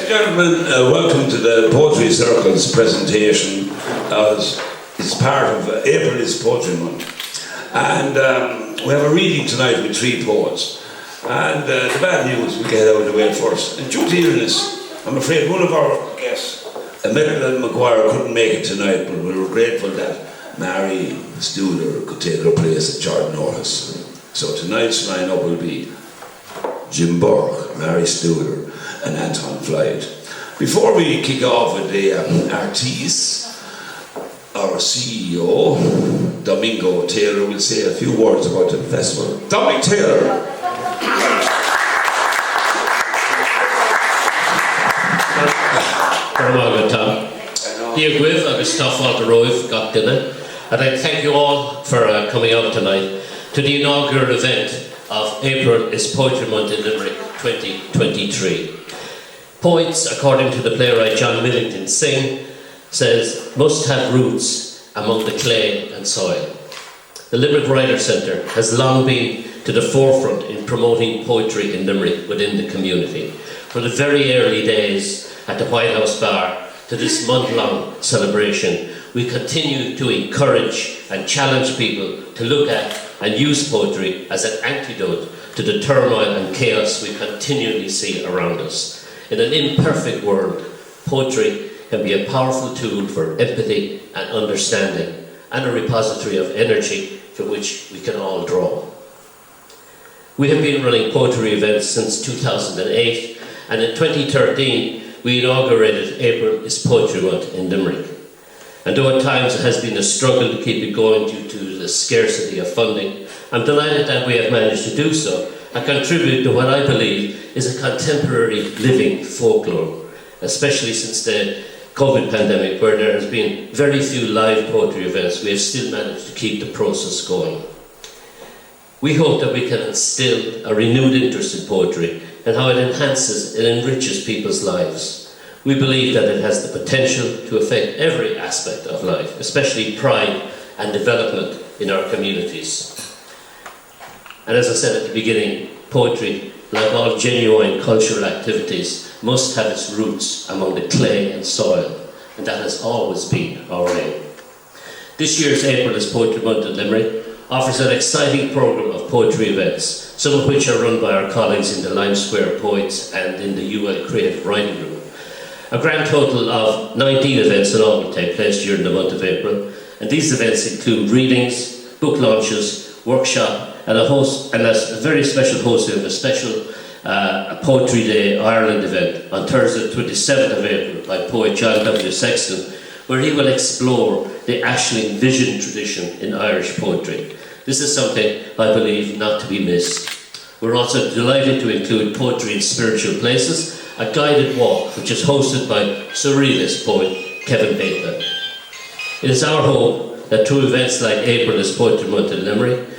and gentlemen, welcome to the Poetry Circle's presentation as it's part of April is Poetry Month. And we have a reading tonight with 3 poets. And the bad news, we get out of the way first. And due to illness, I'm afraid one of our guests, Mary Maguire, couldn't make it tonight, but we were grateful that Mary Studer could take her place at Jordan Norris. So tonight's lineup will be Jim Burke, Mary Studer, and Anton Floyd. Before we kick off with the artiste, our CEO, Domingo Taylor, will say a few words about the festival. Dominic Taylor. Very well, good, Tom. Dear Gwyv, agus Táfáilte Roimh gach duine. I'd like to thank you all for coming out tonight to the inaugural event of April is Poetry Month in Limerick 2023. Poets, according to the playwright John Liddy, says, must have roots among the clay and soil. The Limerick Writers' Centre has long been to the forefront in promoting poetry in Limerick within the community. From the very early days at the White House Bar to this month-long celebration, we continue to encourage and challenge people to look at and use poetry as an antidote to the turmoil and chaos we continually see around us. In an imperfect world, poetry can be a powerful tool for empathy and understanding, and a repository of energy from which we can all draw. We have been running poetry events since 2008, and in 2013 we inaugurated April is Poetry Month in Limerick. And though at times it has been a struggle to keep it going due to the scarcity of funding, I'm delighted that we have managed to do so and contribute to what I believe is a contemporary living folklore, especially since the COVID pandemic, where there has been very few live poetry events. We have still managed to keep the process going. We hope that we can instill a renewed interest in poetry and how it enhances and enriches people's lives. We believe that it has the potential to affect every aspect of life, especially pride and development in our communities. And as I said at the beginning, poetry, like all genuine cultural activities, must have its roots among the clay and soil, and that has always been our aim. This year's April is Poetry Month in Limerick offers an exciting programme of poetry events, some of which are run by our colleagues in the Lime Square Poets and in the UL Creative Writing Room. A grand total of 19 events in all will take place during the month of April, and these events include readings, book launches, workshop, and a very special hosting of a special Poetry Day Ireland event on Thursday, 27th of April by poet John W. Sexton, where he will explore the Aisling vision tradition in Irish poetry. This is something I believe not to be missed. We're also delighted to include Poetry in Spiritual Places, a guided walk which is hosted by surrealist poet Kevin Bateman. It is our hope that through events like April is Poetry Month in Limerick,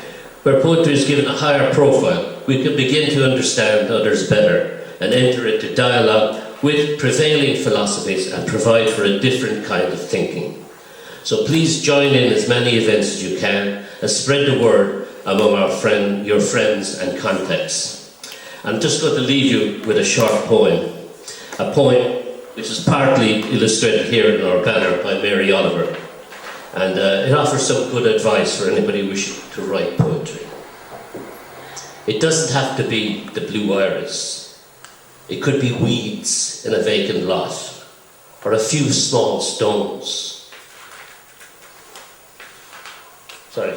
where poetry is given a higher profile, we can begin to understand others better and enter into dialogue with prevailing philosophies and provide for a different kind of thinking. So please join in as many events as you can and spread the word among your friends and contacts. I'm just going to leave you with a short poem, a poem which is partly illustrated here in our banner by Mary Oliver, and it offers some good advice for anybody wishing to write poetry. It doesn't have to be the blue iris. It could be weeds in a vacant lot, or a few small stones. Sorry.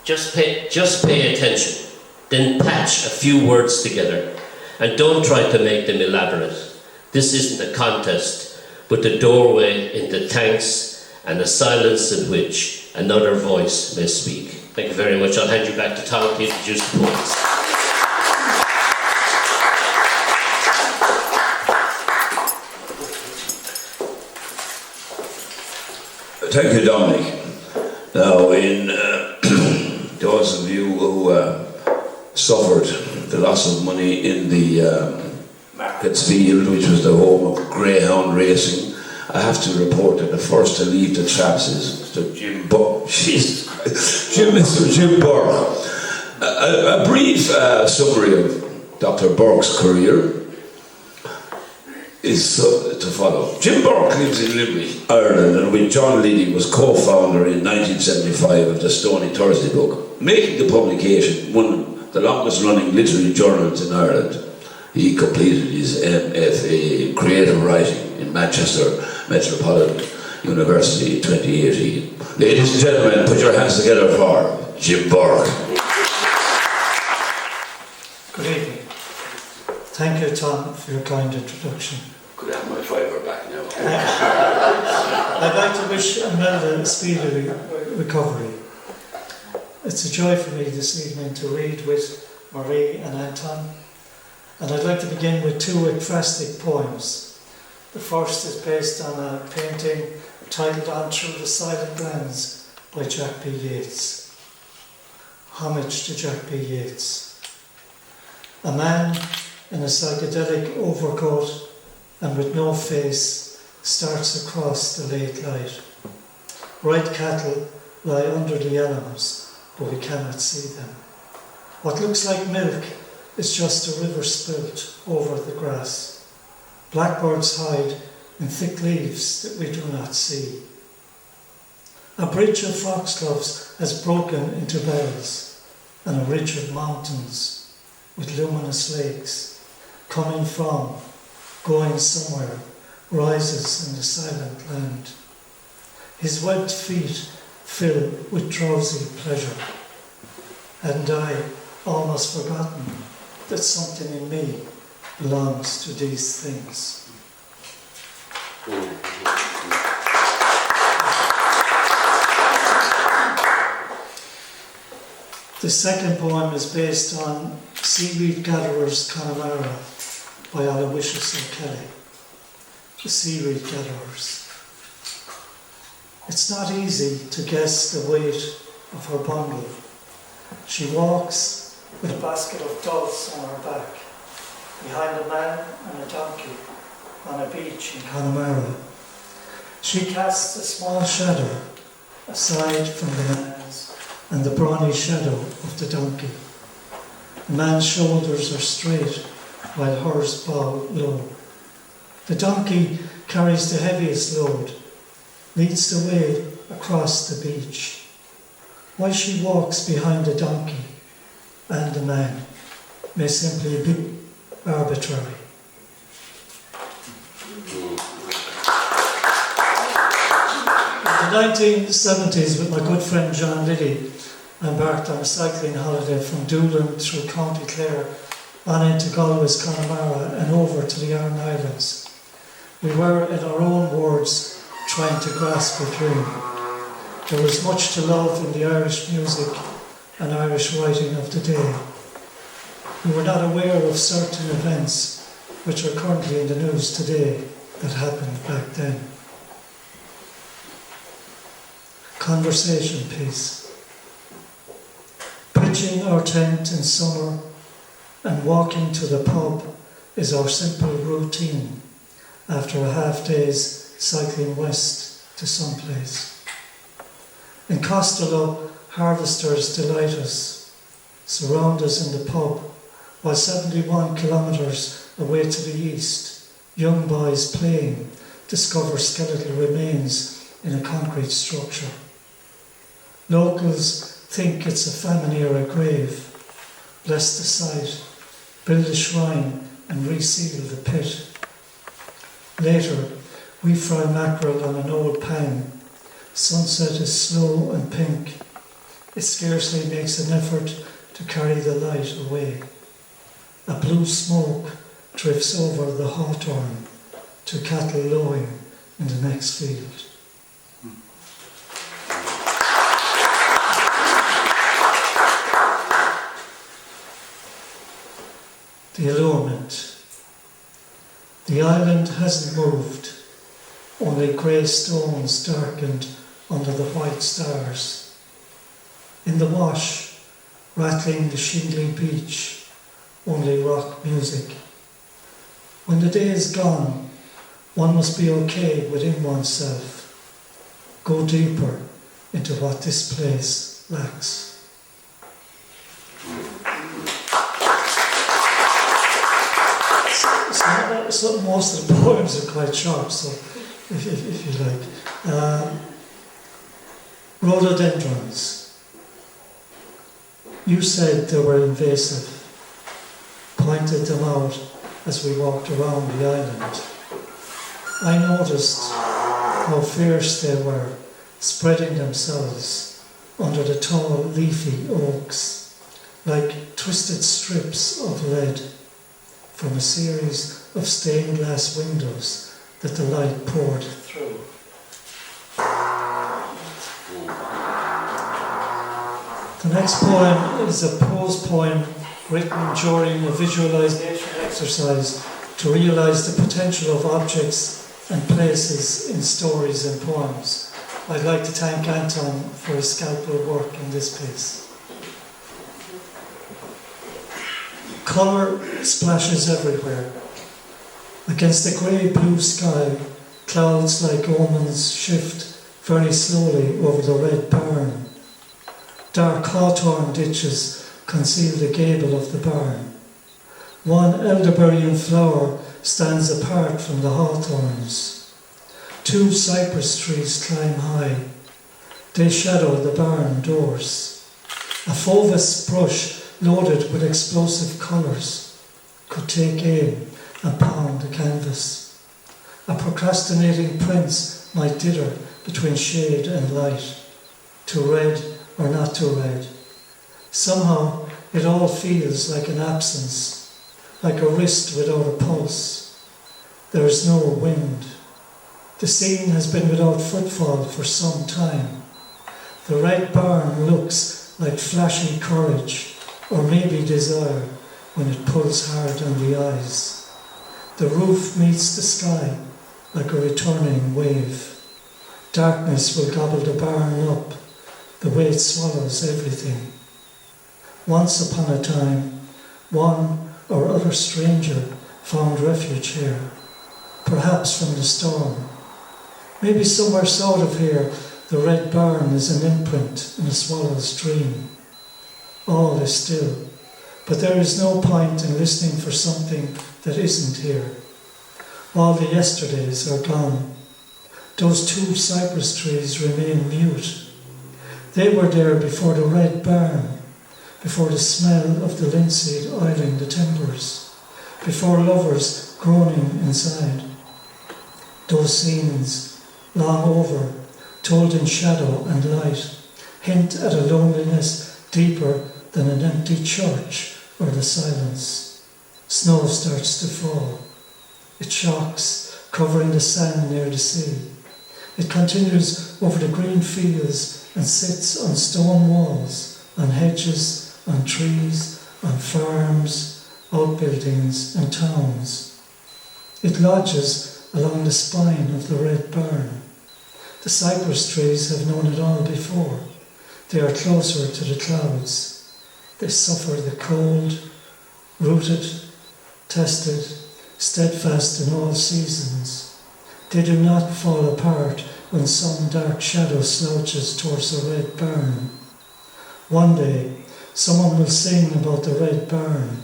Just pay attention, then patch a few words together, and don't try to make them elaborate. This isn't a contest, but the doorway into thanks and the silence in which another voice may speak. Thank you very much. I'll hand you back to Tom to introduce the poets. Thank you, Dominic. Now, in those of you who suffered the loss of money in the Markets Field, which was the home of greyhound racing, I have to report that the first to leave the traps is Mr. Jim Burke. Mr. Jim Burke. A brief summary of Dr. Burke's career is to follow. Jim Burke lives in Limerick, Ireland, and with John Liddy was co-founder in 1975 of the Stony Thursday Book, making the publication one of the longest running literary journals in Ireland. He completed his MFA in creative writing in Manchester Metropolitan University in 2018. Ladies and gentlemen, put your hands together for Jim Burke. Good evening. Thank you, Tom, for your kind introduction. Could I have my fiver back now? I'd like to wish Imelda a speedy recovery. It's a joy for me this evening to read with Marie and Anton, and I'd like to begin with two ekphrastic poems. The first is based on a painting titled On Through the Silent Lands by Jack B. Yeats. Homage to Jack B. Yeats. A man in a psychedelic overcoat and with no face starts across the late light. White cattle lie under the elms, but we cannot see them. What looks like milk is just a river spilt over the grass. Blackbirds hide in thick leaves that we do not see. A bridge of foxgloves has broken into bells, and a ridge of mountains with luminous lakes, coming from, going somewhere, rises in the silent land. His webbed feet fill with drowsy pleasure, and I, almost forgotten that something in me belongs to these things. The second poem is based on Seaweed Gatherers Connemara by Aloysius O'Kelly. The Seaweed Gatherers. It's not easy to guess the weight of her bundle. She walks with a basket of dulse on her back, behind a man and a donkey on a beach in Connemara. She casts a small shadow aside from the man's and the brawny shadow of the donkey. The man's shoulders are straight while hers bow low. The donkey carries the heaviest load, leads the way across the beach. Why she walks behind the donkey and the man may simply be arbitrary. In the 1970s, with my good friend John Liddy, I embarked on a cycling holiday from Doolin through County Clare on into Galway's Connemara and over to the Aran Islands. We were, in our own words, trying to grasp a dream. There was much to love in the Irish music and Irish writing of the day. We were not aware of certain events which are currently in the news today that happened back then. Conversation piece. Pitching our tent in summer and walking to the pub is our simple routine after a half day's cycling west to someplace. In Costello, harvesters delight us, surround us in the pub, while 71 kilometres away to the east, young boys playing discover skeletal remains in a concrete structure. Locals think it's a famine-era grave. Bless the site, build a shrine and reseal the pit. Later, we fry mackerel on an old pan. Sunset is slow and pink. It scarcely makes an effort to carry the light away. A blue smoke drifts over the hawthorn to cattle lowing in the next field. The allurement. The island hasn't moved, only grey stones darkened under the white stars. In the wash, rattling the shingly beach, only rock music. When the day is gone, one must be okay within oneself. Go deeper into what this place lacks. most of the poems are quite short, so if you like. Rhododendrons. You said they were invasive, pointed them out as we walked around the island. I noticed how fierce they were, spreading themselves under the tall leafy oaks, like twisted strips of lead from a series of stained glass windows that the light poured through. The next poem is a prose poem written during a visualization exercise to realize the potential of objects and places in stories and poems. I'd like to thank Anton for his scalpel work in this piece. Colour splashes everywhere. Against the grey-blue sky, clouds like omens shift very slowly over the red barn. Dark hawthorn ditches conceal the gable of the barn. One elderberry in flower stands apart from the hawthorns. Two cypress trees climb high. They shadow the barn doors. A Fauves brush loaded with explosive colours could take aim and pound the canvas. A procrastinating prince might dither between shade and light, to red or not to red. Somehow it all feels like an absence, like a wrist without a pulse. There is no wind. The scene has been without footfall for some time. The red barn looks like flashing courage, or maybe desire, when it pulls hard on the eyes. The roof meets the sky like a returning wave. Darkness will gobble the barn up, the way it swallows everything. Once upon a time, one or other stranger found refuge here, perhaps from the storm. Maybe somewhere south of here, the red barn is an imprint in a swallow's dream. All is still, but there is no point in listening for something that isn't here. All the yesterdays are gone. Those two cypress trees remain mute. They were there before the red barn, before the smell of the linseed oiling the timbers, before lovers groaning inside. Those scenes, long over, told in shadow and light, hint at a loneliness deeper than an empty church or the silence. Snow starts to fall. It shocks, covering the sand near the sea. It continues over the green fields and sits on stone walls, on hedges, on trees, on farms, outbuildings and towns. It lodges along the spine of the red barn. The cypress trees have known it all before. They are closer to the clouds. They suffer the cold, rooted, tested, steadfast in all seasons. They do not fall apart when some dark shadow slouches towards the red barn. One day, someone will sing about the red barn.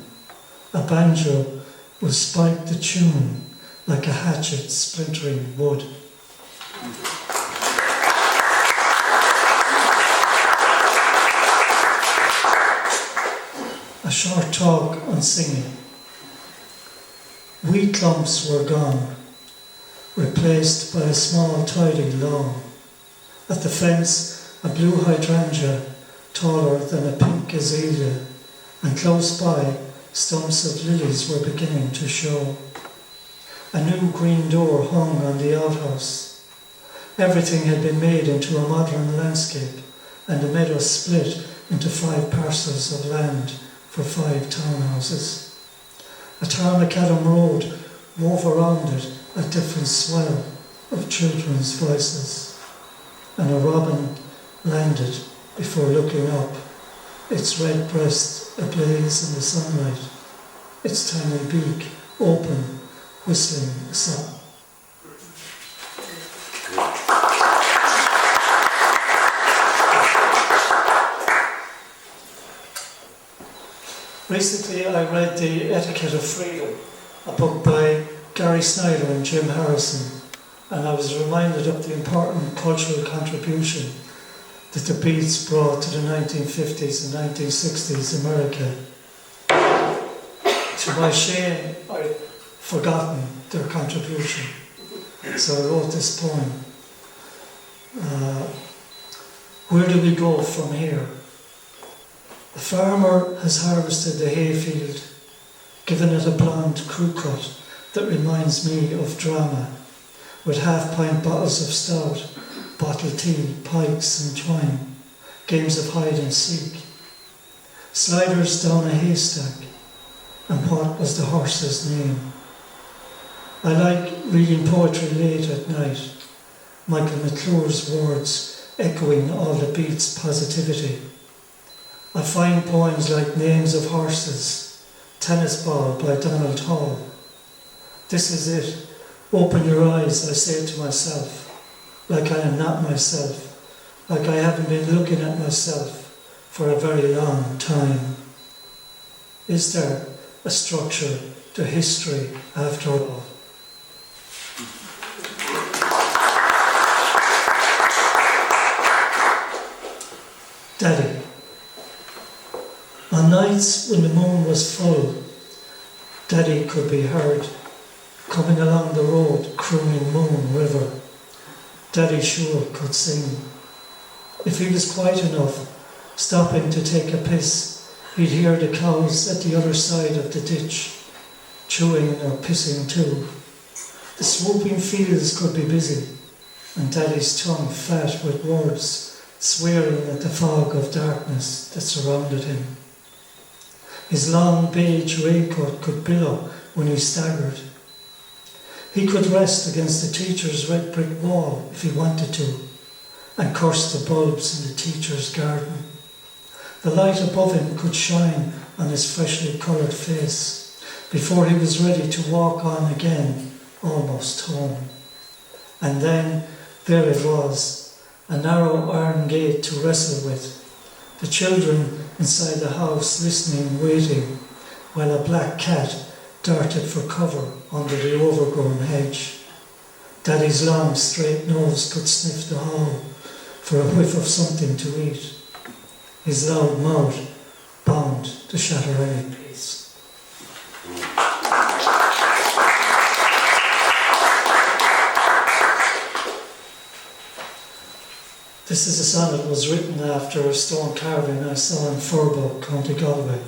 A banjo will spike the tune like a hatchet splintering wood. A short talk on singing. Wheat clumps were gone, replaced by a small tidy lawn. At the fence, a blue hydrangea taller than a pink azalea, and close by, stumps of lilies were beginning to show. A new green door hung on the outhouse. Everything had been made into a modern landscape, and the meadow split into 5 parcels of land for 5 townhouses. A Tarmacadam road wove around it a different swell of children's voices, and a robin landed before looking up, its red breast ablaze in the sunlight, its tiny beak open, whistling a song. Recently I read The Etiquette of Freedom, a book by Gary Snyder and Jim Harrison, and I was reminded of the important cultural contribution that the Beats brought to the 1950s and 1960s America. To my shame, I'd forgotten their contribution, so I wrote this poem. Where do we go from here? The farmer has harvested the hayfield, given it a blonde crew cut that reminds me of drama, with half-pint bottles of stout, bottled tea, pikes and twine, games of hide and seek, sliders down a haystack, and what was the horse's name? I like reading poetry late at night, Michael McClure's words echoing all the Beats' positivity. I find poems like Names of Horses, Tennis Ball by Donald Hall. This is it. Open your eyes, I say to myself, like I am not myself, like I haven't been looking at myself for a very long time. Is there a structure to history after all? Daddy. On nights when the moon was full, Daddy could be heard coming along the road, crooning Moon River. Daddy sure could sing. If he was quiet enough, stopping to take a piss, he'd hear the cows at the other side of the ditch, chewing or pissing too. The swooping fields could be busy, and Daddy's tongue fat with words, swearing at the fog of darkness that surrounded him. His long beige raincoat could billow when he staggered. He could rest against the teacher's red brick wall if he wanted to, and curse the bulbs in the teacher's garden. The light above him could shine on his freshly coloured face before he was ready to walk on again, almost home. And then there it was, a narrow iron gate to wrestle with, the children inside the house listening, waiting, while a black cat darted for cover under the overgrown hedge. Daddy's long, straight nose could sniff the hall for a whiff of something to eat. His loud mouth bound to shatter any peace. This is a sonnet that was written after a stone carving I saw in Furbo, County Galway.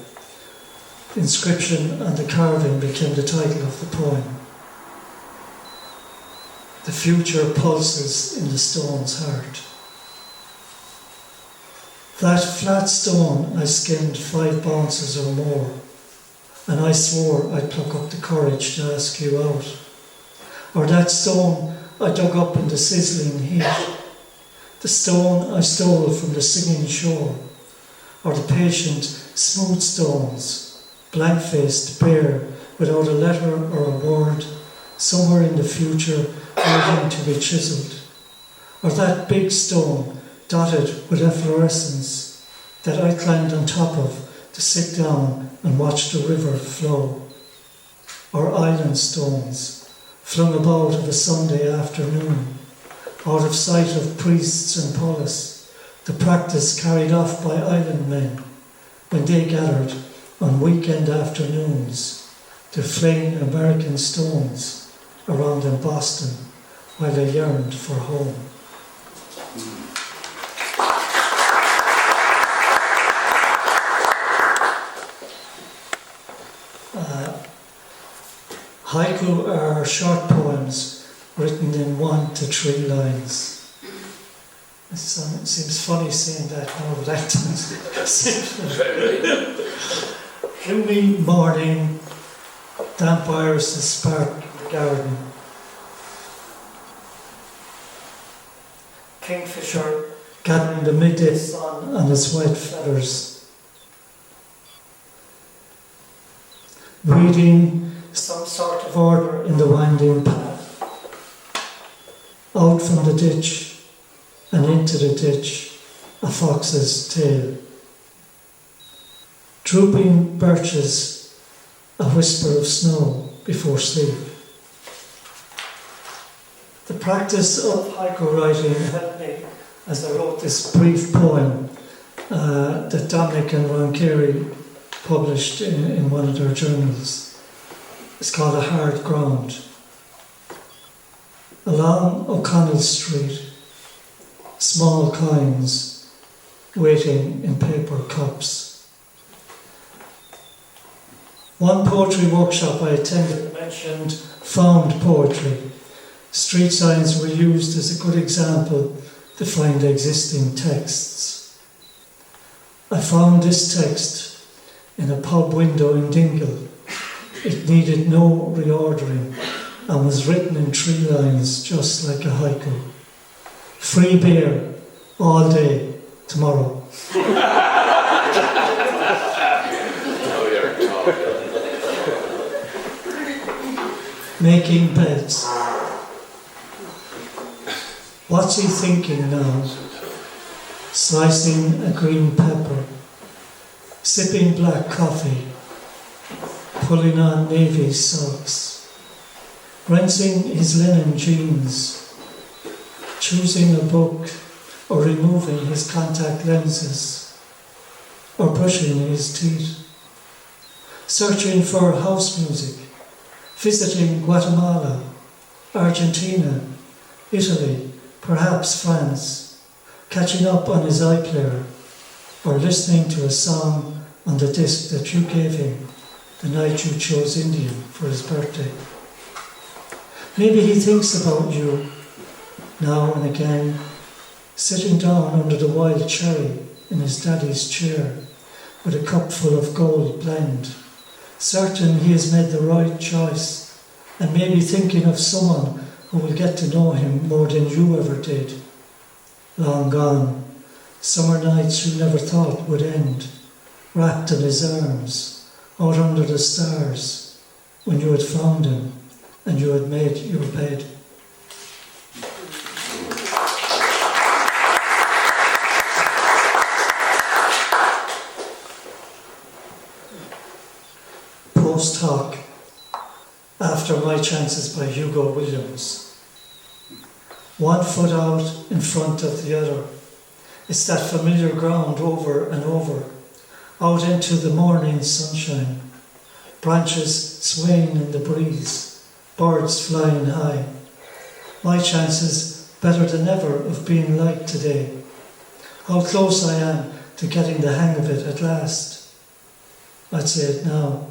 The inscription and the carving became the title of the poem. The future pulses in the stone's heart. That flat stone I skimmed 5 bounces or more, and I swore I'd pluck up the courage to ask you out. Or that stone I dug up in the sizzling heat, the stone I stole from the singing shore, or the patient, smooth stones, blank-faced, bare, without a letter or a word, somewhere in the future waiting to be chiselled. Or that big stone, dotted with efflorescence, that I climbed on top of to sit down and watch the river flow. Or island stones, flung about of a Sunday afternoon, out of sight of priests and polis, the practice carried off by island men when they gathered on weekend afternoons to fling American stones around in Boston while they yearned for home. Haiku are short poems written in 1 to 3 lines. It seems funny saying that now, but Anton's gloomy morning, damp irises spark in the garden. Kingfisher gathering the midday sun on its white feathers. Reading some sort of order in the winding path. Out from the ditch and into the ditch, a fox's tail. Drooping birches, a whisper of snow before sleep. The practice of haiku writing helped me as I wrote this brief poem that Dominic and Trócaire published in one of their journals. It's called A Hard Ground. Along O'Connell Street, small coins waiting in paper cups. One poetry workshop I attended mentioned found poetry. Street signs were used as a good example to find existing texts. I found this text in a pub window in Dingle. It needed no reordering and was written in 3 lines just like a haiku. Free beer all day tomorrow. Making beds. What's he thinking now? Slicing a green pepper, sipping black coffee, pulling on navy socks, rinsing his linen jeans, choosing a book or removing his contact lenses, or brushing his teeth, searching for house music, visiting Guatemala, Argentina, Italy, perhaps France, catching up on his iPlayer, or listening to a song on the disc that you gave him the night you chose Indian for his birthday. Maybe he thinks about you now and again, sitting down under the wild cherry in his daddy's chair with a cup full of gold blend, certain he has made the right choice, and maybe thinking of someone who will get to know him more than you ever did. Long gone, summer nights you never thought would end, wrapped in his arms, out under the stars, when you had found him and you had made your bed. Post hoc, After My Chances by Hugo Williams. One foot out in front of the other. It's that familiar ground over and over, out into the morning sunshine. Branches swaying in the breeze, birds flying high. My chances better than ever of being light today. How close I am to getting the hang of it at last. I'd say it now,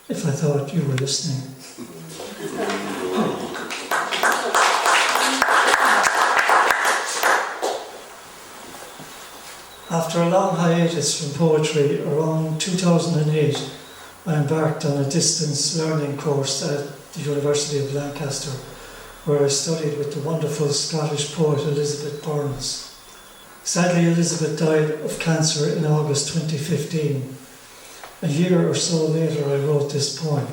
if I thought you were listening. After a long hiatus from poetry, around 2008, I embarked on a distance learning course at the University of Lancaster, where I studied with the wonderful Scottish poet Elizabeth Burns. Sadly, Elizabeth died of cancer in August 2015. A year or so later, I wrote this poem.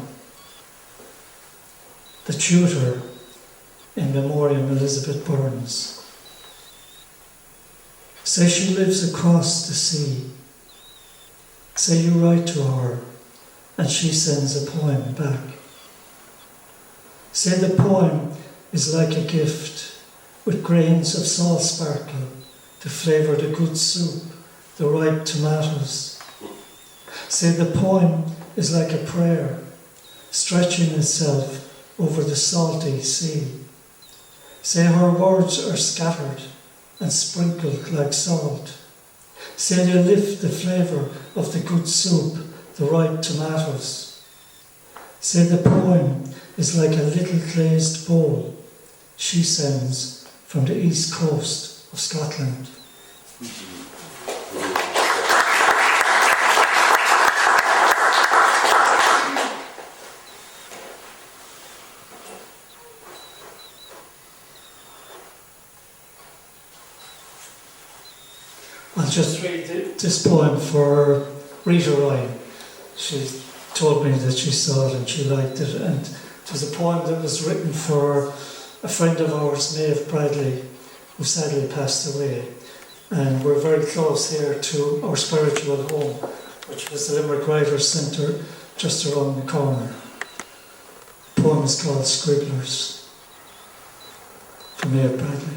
The Tutor, in memoriam Elizabeth Burns. Say she lives across the sea. Say you write to her, and she sends a poem back. Say the poem is like a gift, with grains of salt sparkle to flavour the good soup, the ripe tomatoes. Say the poem is like a prayer, stretching itself over the salty sea. Say her words are scattered and sprinkled like salt. Say they lift the flavour of the good soup, the ripe tomatoes. Say the poem is like a little glazed bowl she sends from the east coast of Scotland. I'll just read this poem for Rita Ryan. She told me that she saw it and she liked it, and it was a poem that was written for a friend of ours, Maeve Bradley, who sadly passed away. And we're very close here to our spiritual home, which was the Limerick Writers' Centre just around the corner. The poem is called Scribblers. from Mayor Bradley.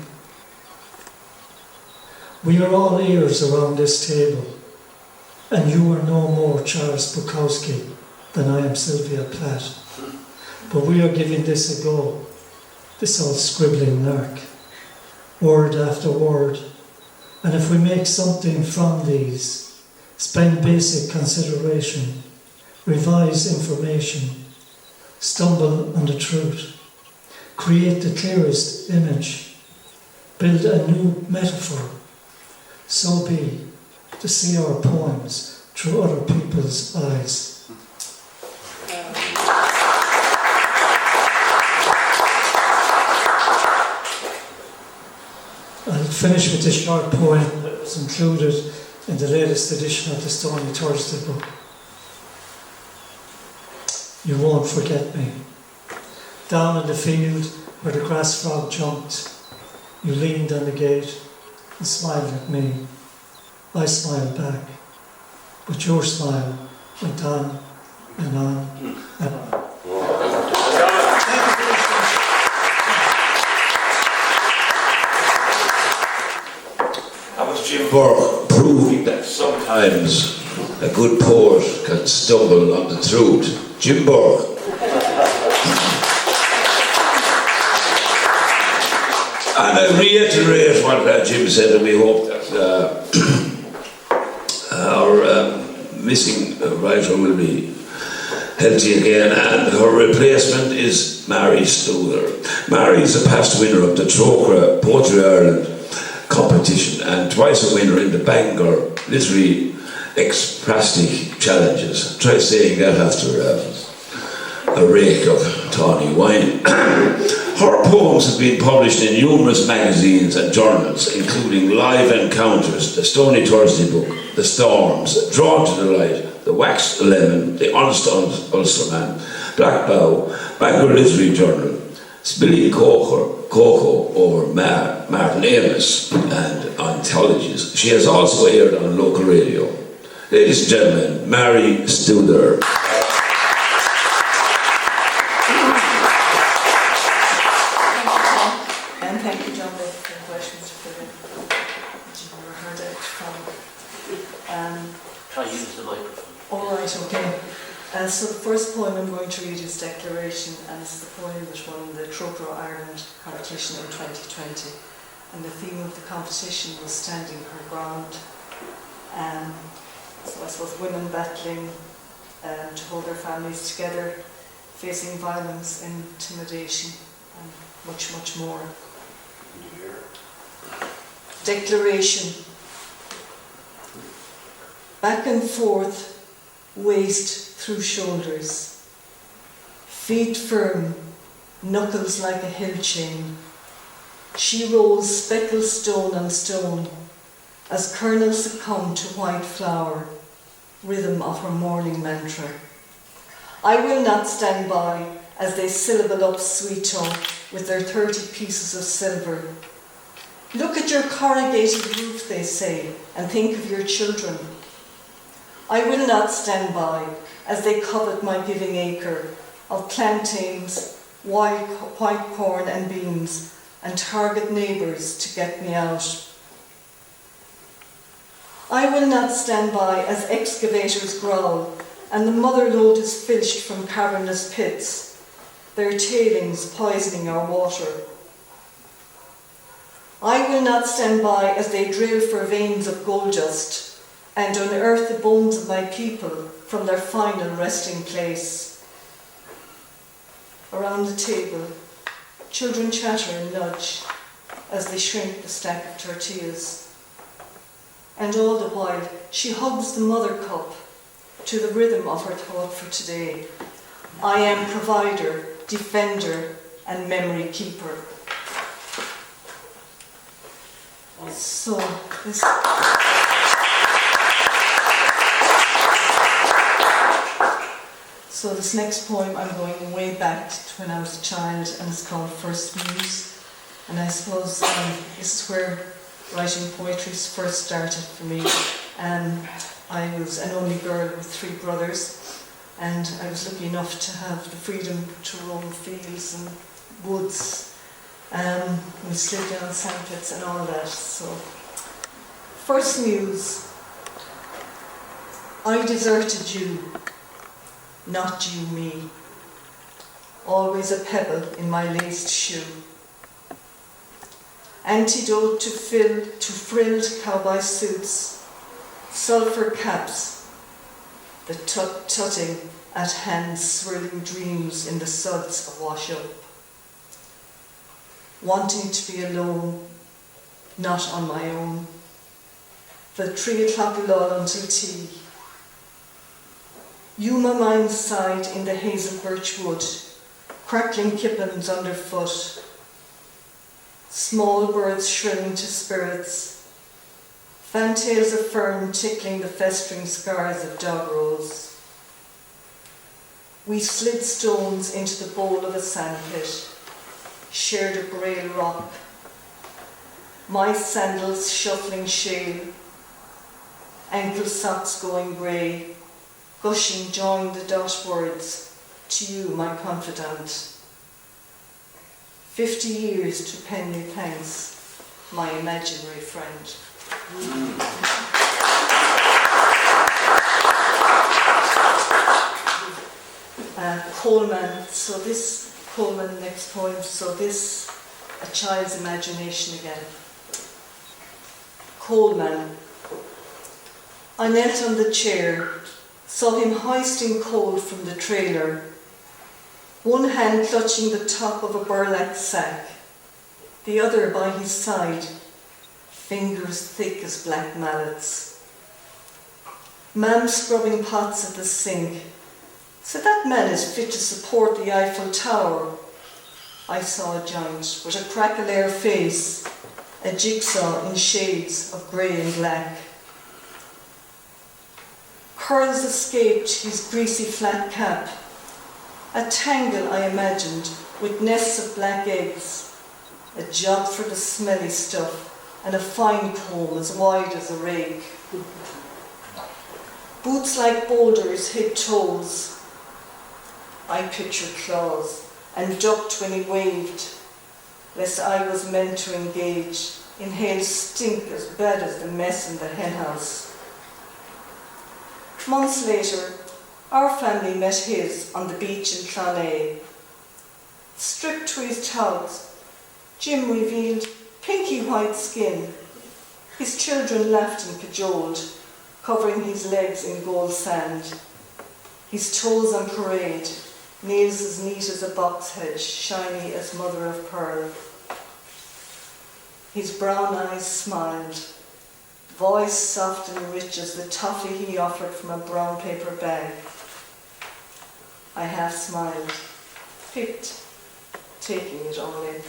We are all ears around this table, and you are no more Charles Bukowski than I am Sylvia Platt. But we are giving this a go, this old scribbling lark, word after word. And if we make something from these, spend basic consideration, revise information, stumble on the truth, create the clearest image, build a new metaphor, so be to see our poems through other people's eyes. I'll finish with this short poem that was included in the latest edition of the Stony Thursday Book. You won't forget me. Down in the field where the grass frog jumped, you leaned on the gate and smiled at me. I smiled back, but your smile went on and on and on. That was Jim Burke proving that sometimes a good poet can stumble on the truth. Jim Burke. And I reiterate what Jim said, and we hope that our missing writer will be healthy again, and her replacement is Mary Studer. Mary is a past winner of the Trócaire Poetry Ireland competition and twice a winner in the Bangor Literary Ekphrastic Challenges. Try saying that after a rake of tawny wine. Her poems have been published in numerous magazines and journals, including Live Encounters, the Stony Thursday Book, The Storms, Drawn to the Light, The Waxed Lemon, The Honest Ulsterman, Black Bough, Bangor Literary Journal, Spilling Coco or Martin Amos, and anthologies. She has also aired on local radio. Ladies and gentlemen, Mary Studer. And thank you, John Liddy, for the questions for the you never heard it from. Try use the microphone. All right, okay. So the first poem I'm going to read is Declaration, and this is the poem that won the Trócaire Ireland competition in 2020. And the theme of the competition was standing her ground. So I suppose women battling to hold their families together, facing violence, intimidation, and much, much more. Declaration. Back and forth, waist through shoulders, feet firm, knuckles like a hill chain. She rolls speckled stone on stone as kernels succumb to white flour, rhythm of her morning mantra. I will not stand by as they syllable up sweet talk with their 30 pieces of silver. Look at your corrugated roof, they say, and think of your children. I will not stand by as they covet my giving acre of plantains, white corn and beans, and target neighbours to get me out. I will not stand by as excavators growl and the mother lode is filched from cavernous pits, their tailings poisoning our water. I will not stand by as they drill for veins of gold dust and unearth the bones of my people from their final resting place. Around the table, children chatter and nudge as they shrink the stack of tortillas. And all the while, she hugs the mother cup to the rhythm of her thought for today. I am provider, defender, and memory keeper. So this... So this next poem, I'm going way back to when I was a child, and it's called First Muse. And I suppose this is where writing poetry first started for me. I was an only girl with 3 brothers, and I was lucky enough to have the freedom to roam fields and woods We slid down sandpits and all that. So, first muse. I deserted you, not you me. Always a pebble in my laced shoe. Antidote to frilled cowboy suits, sulphur caps, the tutting at hands swirling dreams in the suds awash up. Wanting to be alone, not on my own. The 3 o'clock lull until tea. You my mind's side in the hazel birch wood, crackling kippens underfoot. Small birds shrilling to spirits, fantails of fern tickling the festering scars of dog rolls. We slid stones into the bowl of a sandpit, shared a braille rock. My sandals shuffling shale, ankle socks going grey, gushing join the dot words, to you my confidant. 50 years to pen you thanks, my imaginary friend. Coleman, so this, Coleman next poem, so this, a child's imagination again. Coleman. I knelt on the chair, saw him hoisting coal from the trailer, one hand clutching the top of a burlap sack, the other by his side, fingers thick as black mallets. Mam scrubbing pots at the sink. So that man is fit to support the Eiffel Tower. I saw a giant with a crackle-air face, a jigsaw in shades of grey and black. Curls escaped his greasy flat cap, a tangle I imagined with nests of black eggs, a job for the smelly stuff and a fine comb as wide as a rake. Boots like boulders hid toes. I pictured claws and ducked when he waved, lest I was meant to engage, inhale stink as bad as the mess in the henhouse. Months later, our family met his on the beach in Trócaire. Stripped to his togs, Jim revealed pinky white skin. His children laughed and cajoled, covering his legs in gold sand. His toes on parade, nails as neat as a box hedge, shiny as mother of pearl. His brown eyes smiled, voice soft and rich as the toffee he offered from a brown paper bag. I half smiled, picked, taking it all in.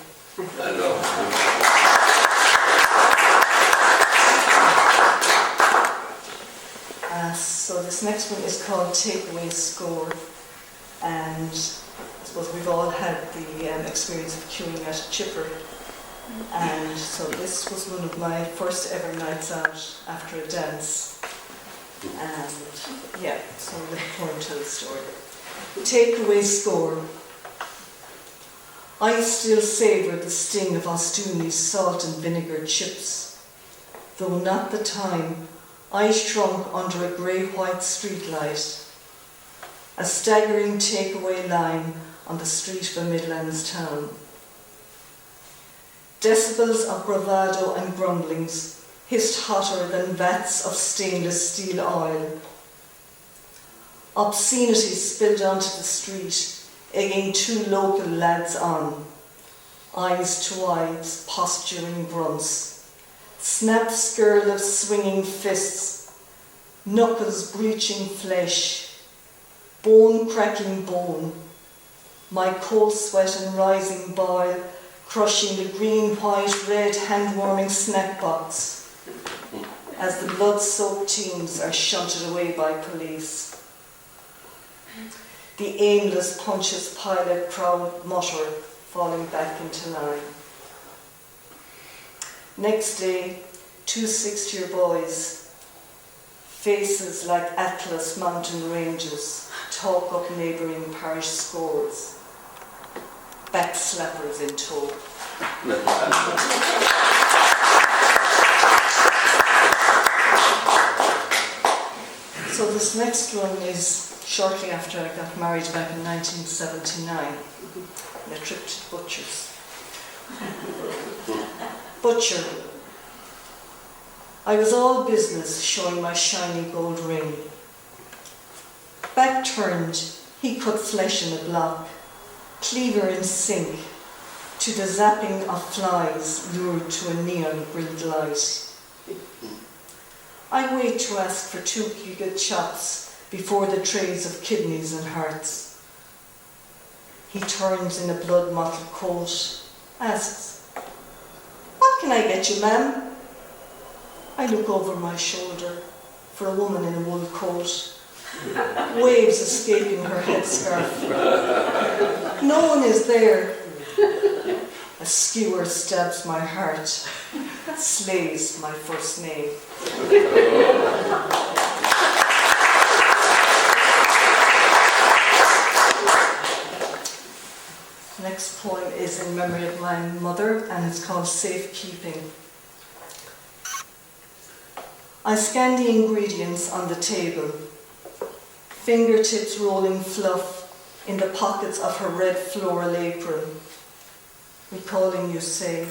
So this next one is called Takeaway Score, and I suppose we've all had the experience of queuing at a chipper, and so this was one of my first ever nights out after a dance, and yeah, so I'm going to tell the story. Takeaway Score. I still savour the sting of Ostuni's salt and vinegar chips, though not the time I shrunk under a grey-white streetlight, a staggering takeaway line on the street of a Midlands town. Decibels of bravado and grumblings hissed hotter than vats of stainless steel oil. Obscenities spilled onto the street, egging 2 local lads on, eyes to eyes, posturing grunts. Snap skirl of swinging fists, knuckles breaching flesh, bone cracking bone, my cold sweat and rising boil crushing the green, white, red hand-warming snack box as the blood-soaked teens are shunted away by police. The aimless Pontius Pilate crowd mutter, falling back into line. Next day, 2 6-year boys, faces like Atlas mountain ranges, talk up neighbouring parish scores. Backslappers in tow. So this next one is shortly after I got married back in 1979, in a trip to the butcher's. Butcher. I was all business, showing my shiny gold ring. Back turned, he cut flesh in a block, cleaver in sink, to the zapping of flies lured to a neon grilled light. I wait to ask for 2 giggled chops before the trays of kidneys and hearts. He turns in a blood-mottled coat, asks, "What can I get you, ma'am?" I look over my shoulder for a woman in a wool coat, waves escaping her headscarf. No one is there. A skewer stabs my heart, slays my first name. Next poem is in memory of my mother, and it's called Safekeeping. I scan the ingredients on the table, fingertips rolling fluff in the pockets of her red floral apron, recalling you say,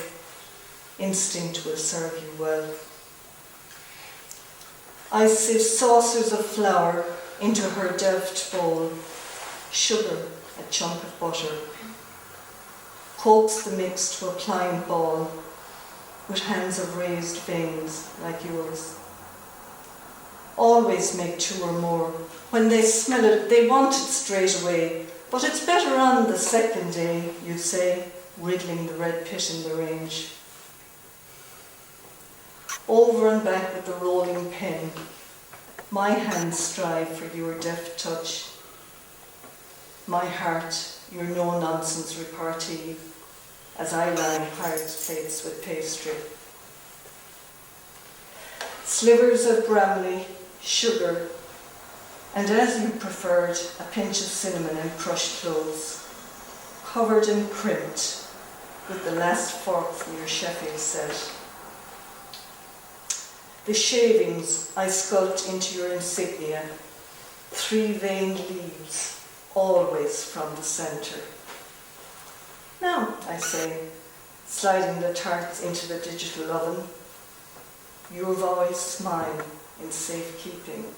instinct will serve you well. I sieve saucers of flour into her deft bowl, sugar, a chunk of butter, coax the mix to a pliant ball with hands of raised veins like yours. Always make 2 or more. When they smell it, they want it straight away, but it's better on the second day, you'd say, wriggling the red pit in the range. Over and back with the rolling pen, my hands strive for your deft touch. My heart, your no-nonsense repartee, as I line hard plates with pastry. Slivers of bramley, sugar, and as you preferred, a pinch of cinnamon and crushed cloves, covered and crimped with the last fork from your Sheffield set. The shavings I sculpt into your insignia, 3 veined leaves, always from the centre. Now, I say, sliding the tarts into the digital oven, your voice mine in safekeeping.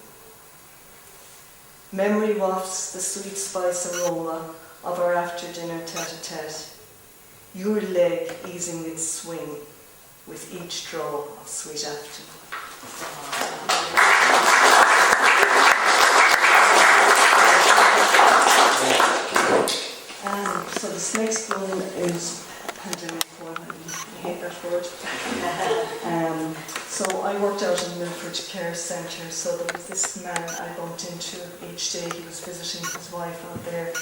Memory wafts the sweet spice aroma of our after-dinner tete-a-tete, your leg easing its swing with each draw of sweet afton. So this next one is pandemic poem. I hate that word. So I worked out in the Trócaire Centre, so there was this man I bumped into each day. He was visiting his wife out there.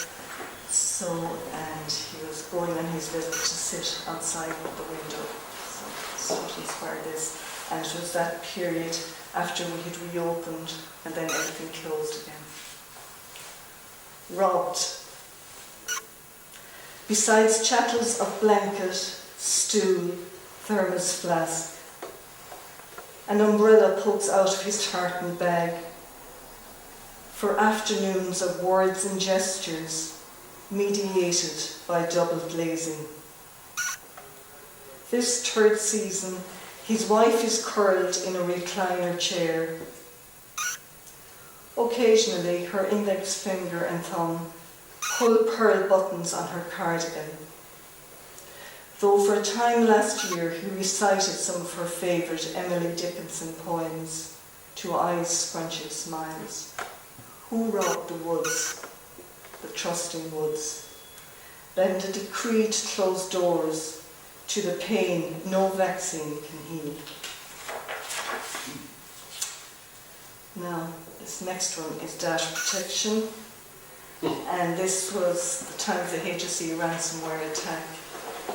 So, and he was going on his visit to sit outside the window. So that's what inspired this. And it was that period after we had reopened and then everything closed again. Robbed. Besides chattels of blanket, stool, thermos flask, an umbrella pokes out of his tartan bag for afternoons of words and gestures mediated by double glazing. This 3rd season, his wife is curled in a recliner chair. Occasionally, her index finger and thumb pull pearl buttons on her cardigan. Though for a time last year he recited some of her favourite Emily Dickinson poems to eyes scrunching smiles. Who robbed the woods, the trusting woods? Then the decree to close doors to the pain no vaccine can heal. Now, this next one is data protection. And this was the time of the HSE ransomware attack,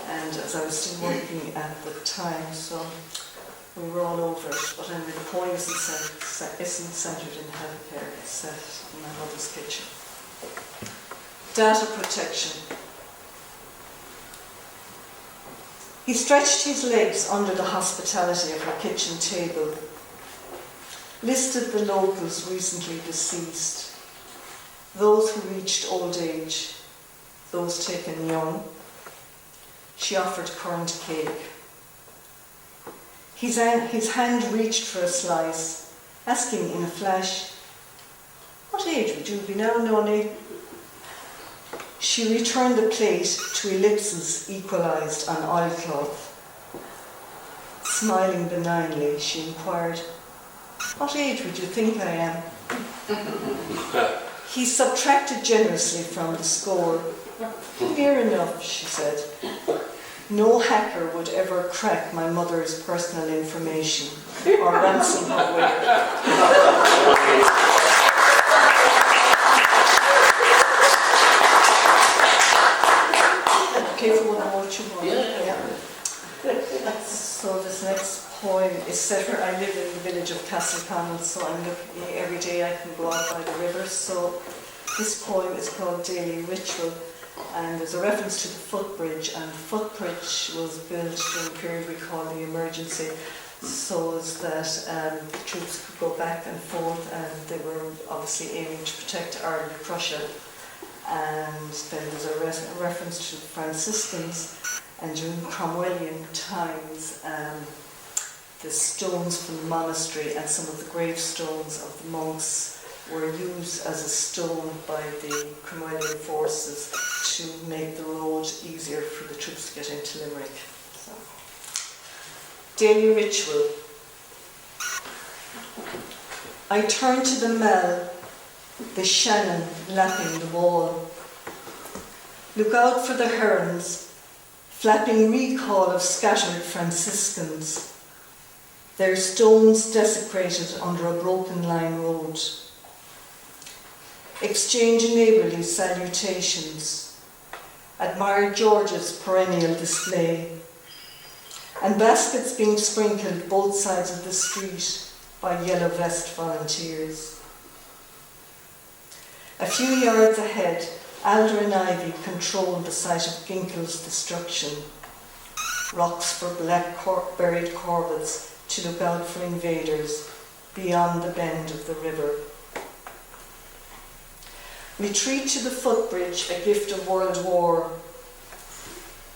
and as I was still working at the time, so we were all over it. But anyway, the poem isn't centred in healthcare, it's set in my mother's kitchen. Data protection. He stretched his legs under the hospitality of her kitchen table, listed the locals recently deceased, those who reached old age, those taken young. She offered currant cake. His hand reached for a slice, asking in a flash, "What age would you be now, Nonny?" She returned the plate to ellipses equalised on oilcloth. Smiling benignly, she inquired, "What age would you think I am?" He subtracted generously from the score. "Near enough," she said. "No hacker would ever crack my mother's personal information or ransom her ware." Okay, for one more, two more. Yeah. So this next poem is set where I live in the village of Castlecommon, so I'm looking every day I can go out by the river. So this poem is called Daily Ritual, and there's a reference to the footbridge, and the footbridge was built during a period we call the emergency, so as that the troops could go back and forth, and they were obviously aiming to protect Ireland and Prussia. And then there's a reference to the Franciscans, and during Cromwellian times, the stones from the monastery and some of the gravestones of the monks were used as a stone by the Cromwellian forces to make the road easier for the troops to get into Limerick. So. Daily Ritual. I turn to the Mall, the Shannon lapping the wall. Look out for the herons, flapping recall of scattered Franciscans, their stones desecrated under a broken line road. Exchange neighbourly salutations, admire George's perennial display, and baskets being sprinkled both sides of the street by yellow vest volunteers. A few yards ahead, alder and ivy control the site of Ginkell's destruction. Rocks for black buried corbettes to look out for invaders beyond the bend of the river. Retreat to the footbridge, a gift of World War.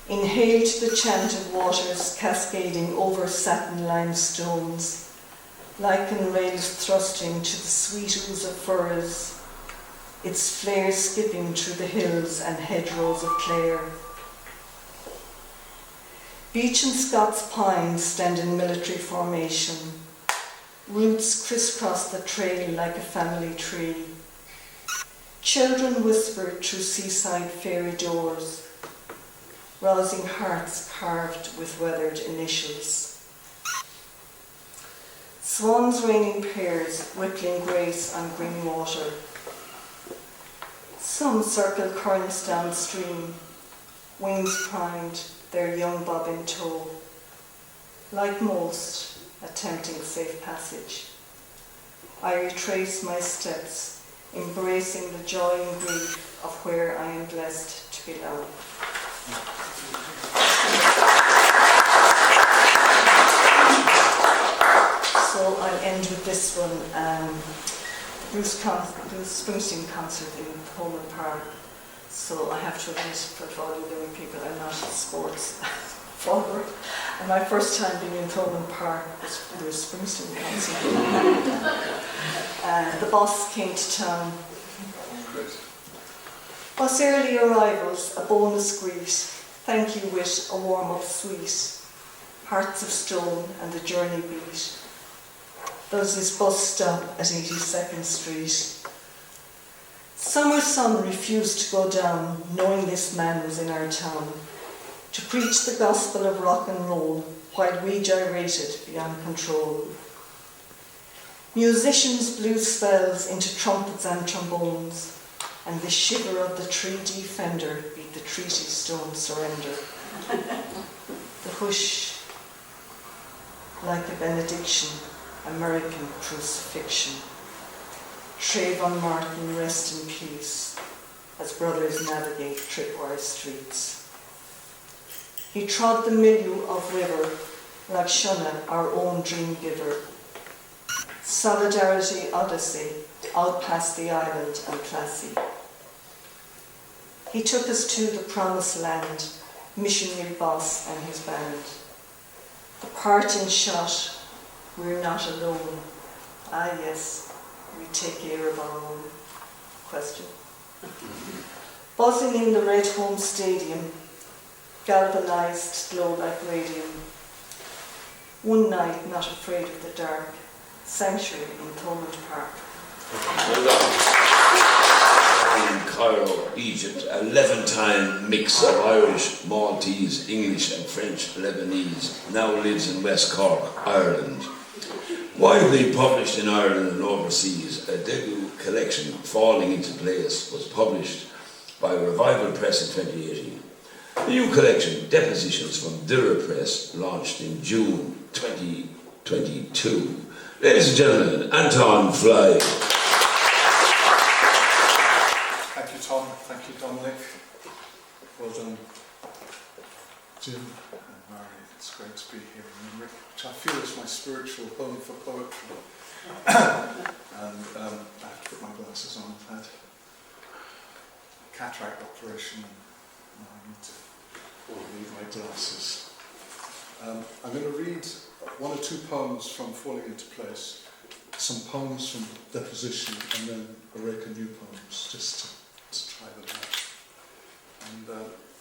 Inhale to the chanted waters cascading over satin limestones. Lichen rails thrusting to the sweet ooze of firs. Its flares skipping through the hills and hedgerows of Clare. Beech and Scots pines stand in military formation. Roots crisscross the trail like a family tree. Children whisper through seaside fairy doors, rousing hearts carved with weathered initials. Swans raining pairs, rippling grace on green water. Some circle currents downstream, wings primed, their young bob in tow. Like most, attempting safe passage. I retrace my steps, embracing the joy and grief of where I am blessed to belong. So I'll end with this one. Bruce Springsteen concert in Holman Park. So I have to admit, for all you young people, I'm not a sports follower. And my first time being in Holman Park was for the Springsteen concert. The boss came to town. Us early arrivals, a bonus greet. Thank you with a warm-up sweet. Hearts of stone and the journey beat. There's this bus stop at 82nd Street. Summer sun refused to go down, knowing this man was in our town, to preach the gospel of rock and roll, while we gyrated beyond control. Musicians blew spells into trumpets and trombones, and the shiver of the 3D fender beat the treaty stone surrender. The hush, like a benediction, American crucifixion. Trayvon Martin, rest in peace, as brothers navigate tripwire streets. He trod the milieu of river, like Shona, our own dream giver. Solidarity Odyssey, out past the island and Classy. He took us to the promised land, missionary boss and his band. The parting shot, we're not alone. Ah yes, we take care of our own. Question. Buzzing in the red home stadium, galvanised glow like radium. One night, not afraid of the dark, sanctuary in Thomond Park. In Cairo, Egypt, a 11-time mix of Irish, Maltese, English and French Lebanese, now lives in West Cork, Ireland. Widely published in Ireland and overseas, a debut collection, Falling Into Place, was published by Revival Press in 2018. The new collection, Depositions from Dura Press, launched in June 2022. Ladies and gentlemen, Anton, Floyd. Thank you, Tom. Thank you, Dominic. Well done, Jim and Mary. It's great to be here in Limerick, which I feel is my spiritual home for poetry. And I have to put my glasses on. I've had a cataract operation and I need to read my glasses. I'm going to read one or two poems from Falling Into Place, some poems from Deposition, and then a rake of new poems, just to try them out. And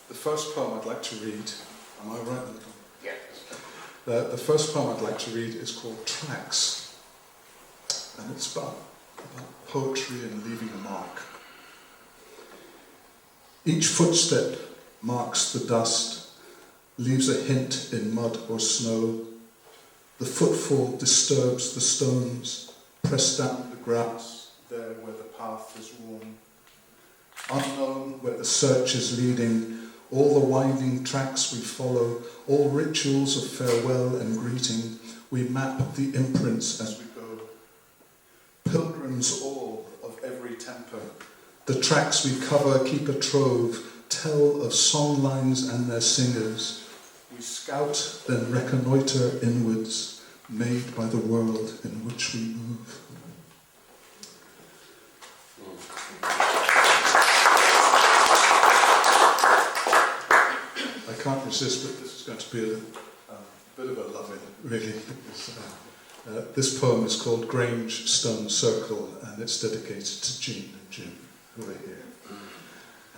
the first poem I'd like to read, am I right? Yes. The first poem I'd like to read is called Tracks, and it's about poetry and leaving a mark. Each footstep marks the dust, leaves a hint in mud or snow. The footfall disturbs the stones, press down the grass, there where the path is worn. Unknown where the search is leading, all the winding tracks we follow, all rituals of farewell and greeting, we map the imprints as we go. Pilgrims all of every temper, the tracks we cover keep a trove, tell of song lines and their singers. We scout, then reconnoitre inwards, made by the world in which we move. I can't resist, but this is going to be a bit of a loving, really. This poem is called Grange Stone Circle, and it's dedicated to Jean and Jim, who are here.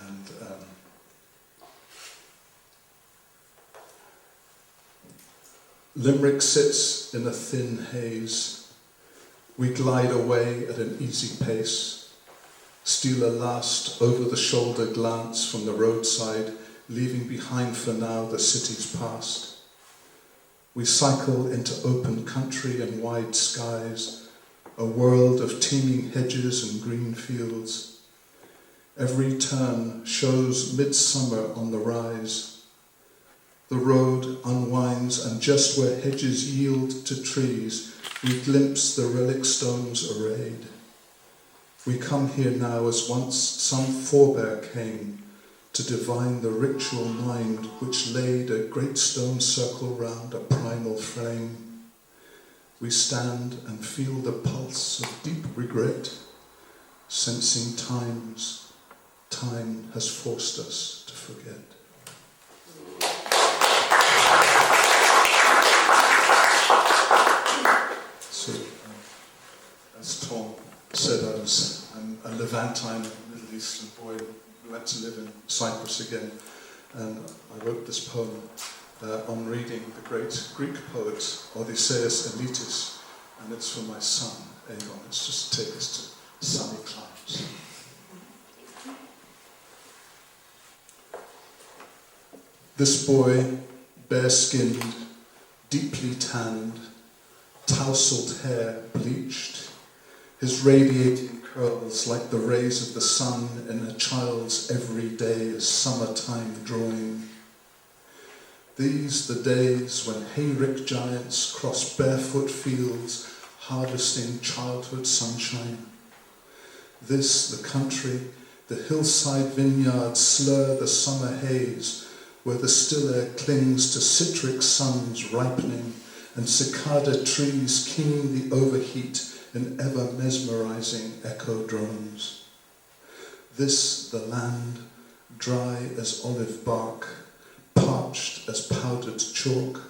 And Limerick sits in a thin haze. We glide away at an easy pace, steal a last over-the-shoulder glance from the roadside, leaving behind for now the city's past. We cycle into open country and wide skies, a world of teeming hedges and green fields. Every turn shows midsummer on the rise. The road unwinds, and just where hedges yield to trees, we glimpse the relic stones arrayed. We come here now as once some forebear came, to divine the ritual mind which laid a great stone circle round a primal frame. We stand and feel the pulse of deep regret, sensing time has forced us to forget. So, as Tom said, I'm a Levantine, Middle Eastern boy. We went to live in Cyprus again, and I wrote this poem on reading the great Greek poet Odysseus Emitis, and it's for my son, Aegon. It's just to take us to sunny climes. This boy, bare-skinned, deeply tanned, tousled hair bleached, his radiating curls like the rays of the sun in a child's everyday summertime drawing. These the days when hayrick giants cross barefoot fields, harvesting childhood sunshine. This the country, the hillside vineyards slur the summer haze, where the still air clings to citric suns ripening and cicada trees keening the overheat in ever mesmerizing echo drones. This, the land, dry as olive bark, parched as powdered chalk.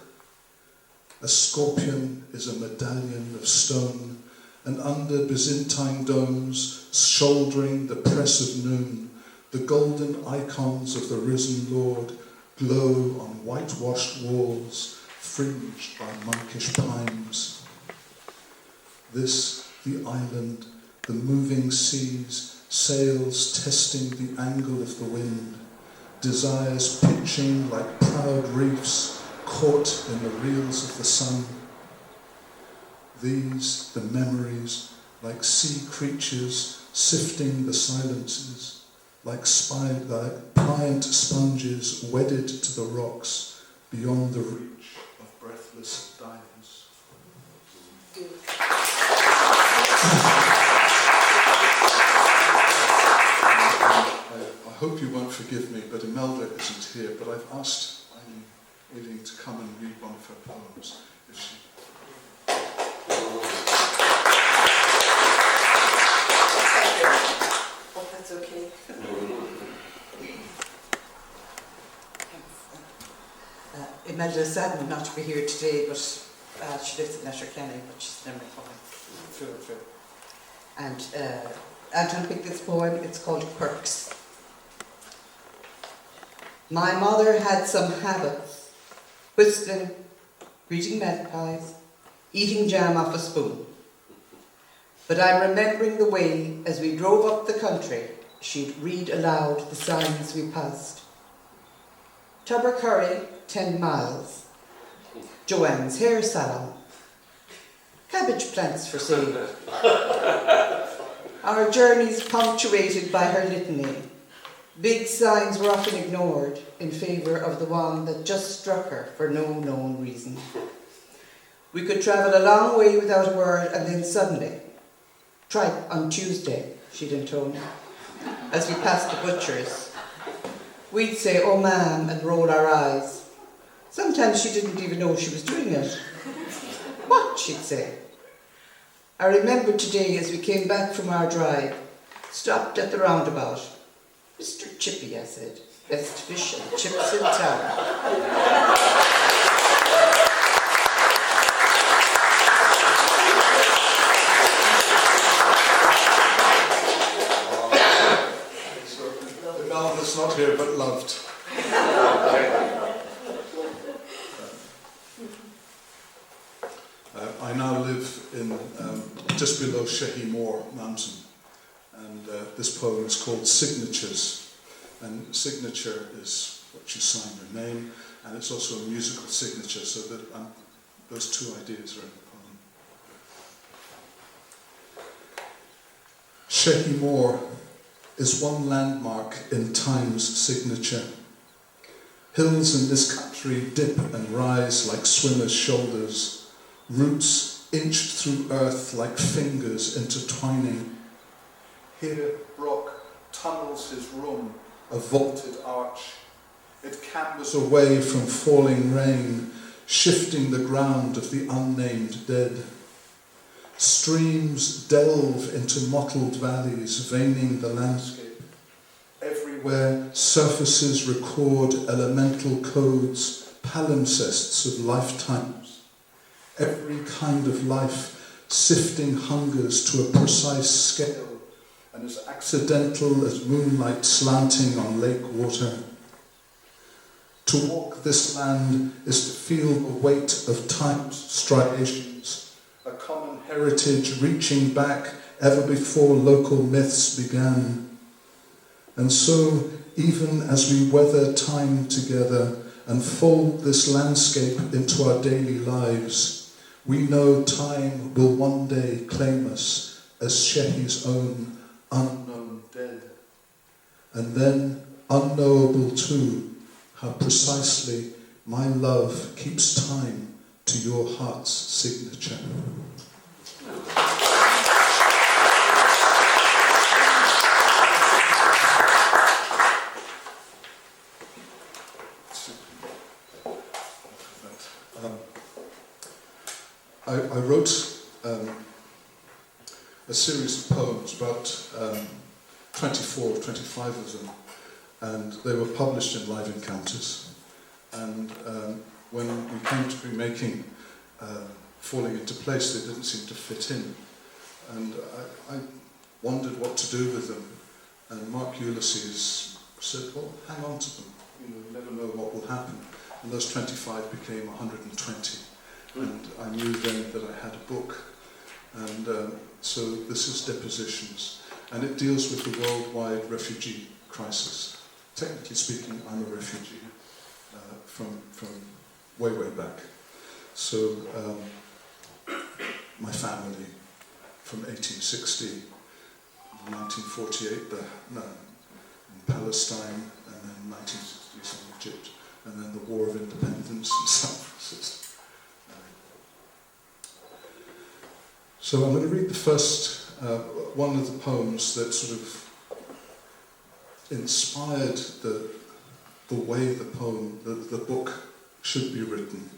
A scorpion is a medallion of stone, and under Byzantine domes, shouldering the press of noon, the golden icons of the risen Lord glow on whitewashed walls, fringed by monkish pines. This, the island, the moving seas, sails testing the angle of the wind, desires pitching like proud reefs caught in the reels of the sun. These, the memories, like sea creatures sifting the silences, like pliant sponges wedded to the rocks beyond the reach of breathless divers. I hope you won't forgive me, but Imelda isn't here, but I've asked Eileen to come and read one of her poems. If she... Hope that's okay. Imelda is saddened not to be here today, but she lives in Letterkenny, but she's never coming through and through. And Anton picked this poem, it's called Quirks. My mother had some habits: whistling, greeting magpies, eating jam off a spoon. But I'm remembering the way, as we drove up the country, she'd read aloud the signs we passed. Trócaire, 10 miles. Joanne's hair salon. Cabbage plants for sale. Our journeys punctuated by her litany. Big signs were often ignored in favour of the one that just struck her for no known reason. We could travel a long way without a word, and then suddenly, tripe on Tuesday, she'd intone, as we passed the butcher's. We'd say, "Oh ma'am," and roll our eyes. Sometimes she didn't even know she was doing it. "What?" she'd say. I remember today, as we came back from our drive, stopped at the roundabout. "Mr. Chippy," I said, "best fish and chips in town." The girl that's not here but loved. I now live in just below Shehy Moor Mountain, and this poem is called Signatures. And signature is what you sign your name, and it's also a musical signature, so that those two ideas are in the poem. Shehy Moor is one landmark in time's signature. Hills in this country dip and rise like swimmers' shoulders, roots inched through earth like fingers intertwining. Here rock tunnels his room, a vaulted arch. It cambers away from falling rain, shifting the ground of the unnamed dead. Streams delve into mottled valleys, veining the landscape. Everywhere surfaces record elemental codes, palimpsests of lifetimes. Every kind of life sifting hungers to a precise scale, and as accidental as moonlight slanting on lake water. To walk this land is to feel the weight of time's striations, a common heritage reaching back ever before local myths began. And so, even as we weather time together and fold this landscape into our daily lives, we know time will one day claim us as Shehy's own unknown dead. And then, unknowable too, how precisely my love keeps time to your heart's signature. a series of poems, about 24 or 25 of them, and they were published in Live Encounters. And when we came to be making Falling Into Place, they didn't seem to fit in. And I wondered what to do with them. And Mark Ulysses said, well, hang on to them. You never know what will happen. And those 25 became 120. And I knew then that I had a book. And so this is Depositions. And it deals with the worldwide refugee crisis. Technically speaking, I'm a refugee from way, way back. So my family from 1860, 1948 in Palestine, and then 1960s in Egypt, and then the War of Independence and so on. So I'm going to read the first one of the poems that sort of inspired the way the book should be written.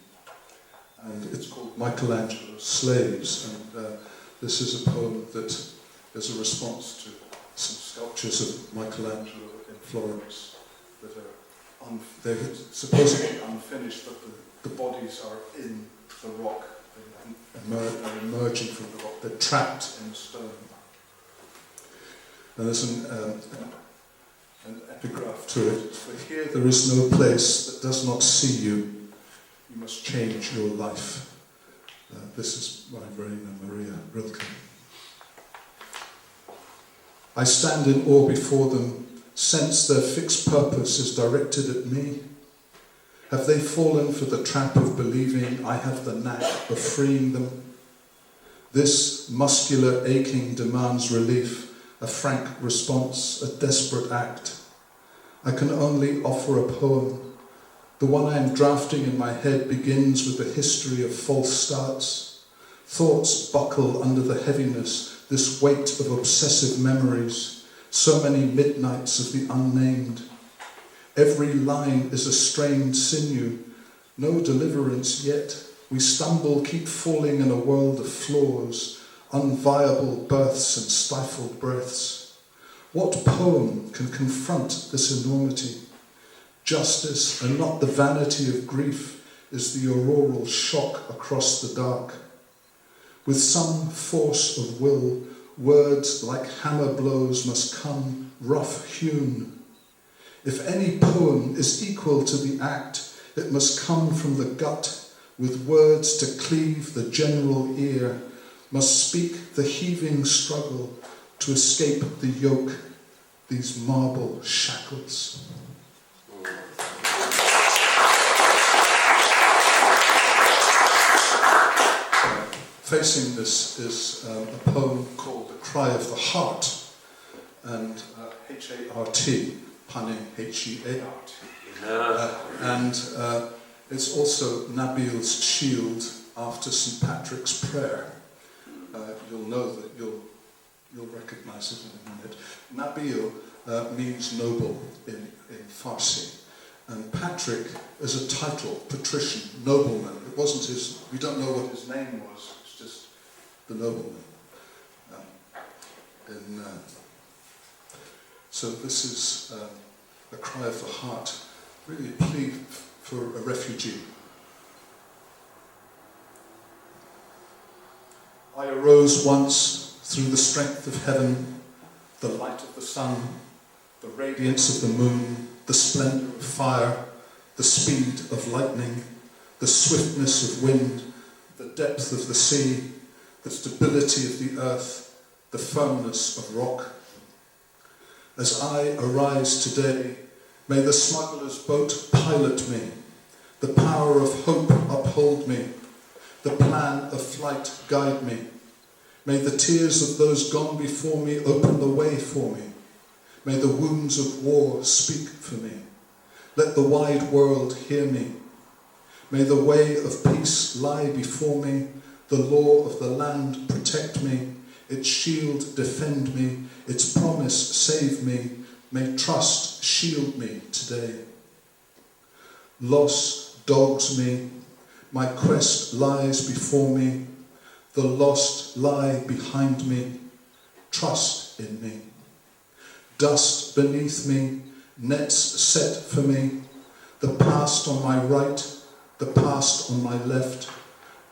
And it's called Michelangelo's Slaves, and this is a poem that is a response to some sculptures of Michelangelo in Florence that are they're supposedly unfinished, but the bodies are in the rock. They're emerging from the rock. They're trapped in stone. And there's an epigraph to it. For here there is no place that does not see you. You must change your life. This is by Rainer Maria Rilke. I stand in awe before them, sense their fixed purpose is directed at me. Have they fallen for the trap of believing I have the knack of freeing them? This muscular aching demands relief, a frank response, a desperate act. I can only offer a poem. The one I am drafting in my head begins with a history of false starts. Thoughts buckle under the heaviness, this weight of obsessive memories, so many midnights of the unnamed. Every line is a strained sinew, no deliverance yet. We stumble, keep falling in a world of flaws, unviable births and stifled breaths. What poem can confront this enormity? Justice, and not the vanity of grief, is the auroral shock across the dark. With some force of will, words like hammer blows must come rough-hewn. If any poem is equal to the act, it must come from the gut, with words to cleave the general ear, must speak the heaving struggle to escape the yoke, these marble shackles. Facing this is a poem called The Cry of the Heart, and H-A-R-T, punning H-E-A-R-T. And it's also Nabil's shield after St. Patrick's prayer. You'll know that you'll recognise it in a minute. Nabil means noble in Farsi. And Patrick is a title, patrician, nobleman. It wasn't his, we don't know what his name was, it's just the nobleman. So this is a cry of the heart, really a plea for a refugee. I arose once through the strength of heaven, the light of the sun, the radiance of the moon, the splendour of fire, the speed of lightning, the swiftness of wind, the depth of the sea, the stability of the earth, the firmness of rock. As I arise today, may the smuggler's boat pilot me, the power of hope uphold me, the plan of flight guide me. May the tears of those gone before me open the way for me. May the wounds of war speak for me. Let the wide world hear me. May the way of peace lie before me, the law of the land protect me, its shield defend me, its promise save me, may trust shield me today. Loss dogs me, my quest lies before me, the lost lie behind me, trust in me. Dust beneath me, nets set for me, the past on my right, the past on my left,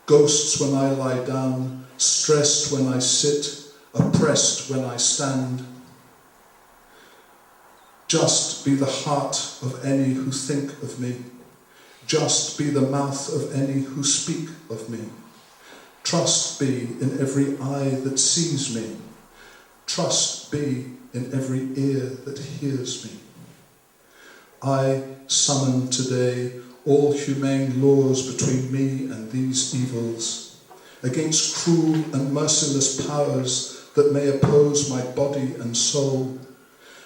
ghosts when I lie down, stressed when I sit, oppressed when I stand. Just be the heart of any who think of me. Just be the mouth of any who speak of me. Trust be in every eye that sees me. Trust be in every ear that hears me. I summon today all humane laws between me and these evils, against cruel and merciless powers that may oppose my body and soul,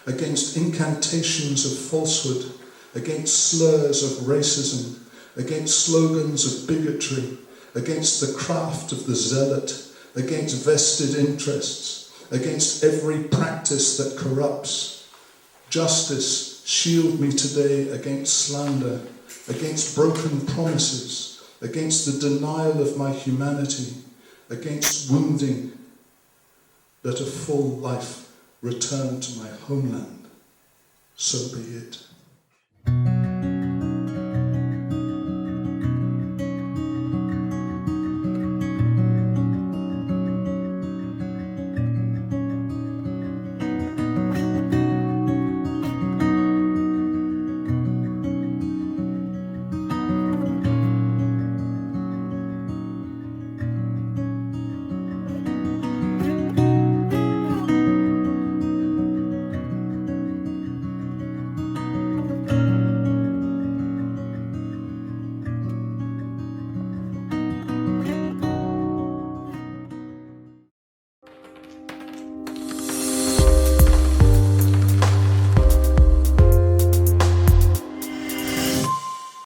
against incantations of falsehood, against slurs of racism, against slogans of bigotry, against the craft of the zealot, against vested interests, against every practice that corrupts. Justice, shield me today against slander, against broken promises, against the denial of my humanity, against wounding. Let a full life return to my homeland. So be it.